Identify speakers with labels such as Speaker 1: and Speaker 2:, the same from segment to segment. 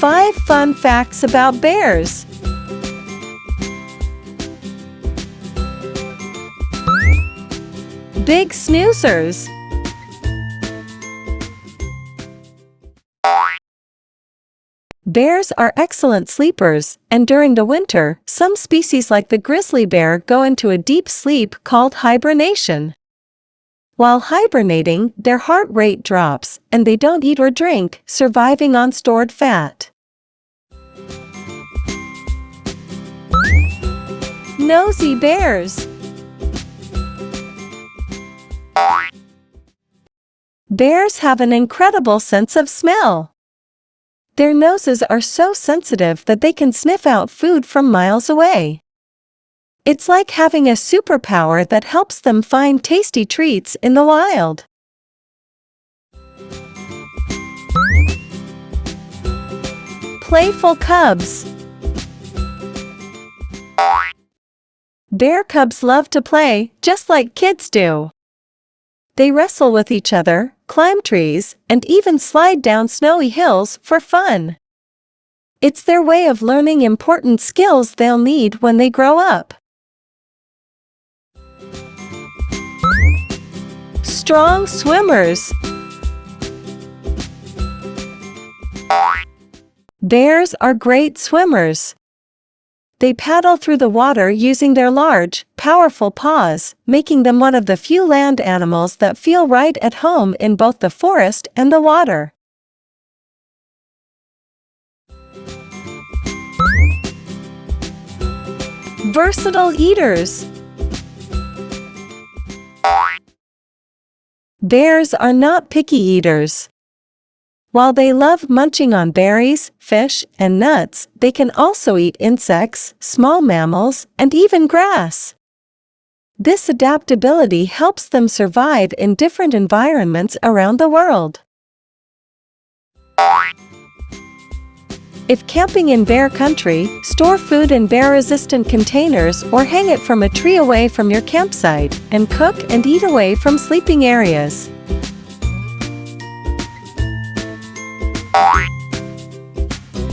Speaker 1: 5 fun facts about bears. Big snoozers. Bears are excellent sleepers, and during the winter, some species like the grizzly bear go into a deep sleep called hibernation. While hibernating, their heart rate drops, and they don't eat or drink, surviving on stored fat. Nosy bears. Bears have an incredible sense of smell. Their noses are so sensitive that they can sniff out food from miles away. It's like having a superpower that helps them find tasty treats in the wild. Playful cubs. Bear cubs love to play, just like kids do. They wrestle with each other, climb trees, and even slide down snowy hills for fun. It's their way of learning important skills they'll need when they grow up. Strong swimmers. Bears are great swimmers. They paddle through the water using their large, powerful paws, making them one of the few land animals that feel right at home in both the forest and the water. Versatile eaters. Bears are not picky eaters. While they love munching on berries, fish, and nuts, they can also eat insects, small mammals, and even grass. This adaptability helps them survive in different environments around the world. If camping in bear country, store food in bear-resistant containers or hang it from a tree away from your campsite, and cook and eat away from sleeping areas.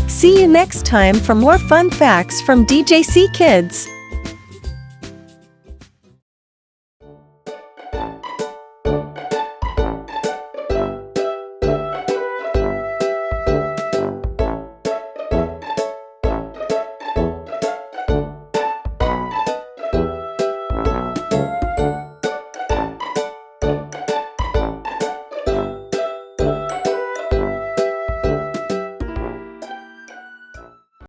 Speaker 1: See you next time for more fun facts from DJC Kids.